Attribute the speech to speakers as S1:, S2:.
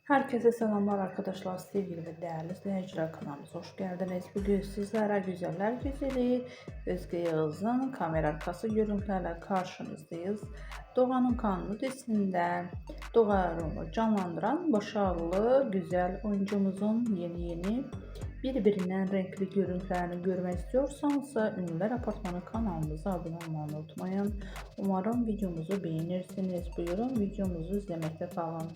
S1: Herkese selamlar arkadaşlar, sevgili ve değerli izleyiciler, kanalımıza hoş geldiniz. Bugün sizlere güzeller güzeli Özge Yağız'ın kamera arkası görüntülerle karşınızdayız. Doğan'ın Kanunu dizisinde Doğa rolünü canlandıran başarılı güzel oyuncumuzun yeni birbirinden renkli görüntülerini görmek istiyorsanız Ünlüler Apartmanı kanalımıza abone olmayı unutmayın. Umarım videomuzu beğenirsiniz. Buyurun videomuzu izlemekte kalın.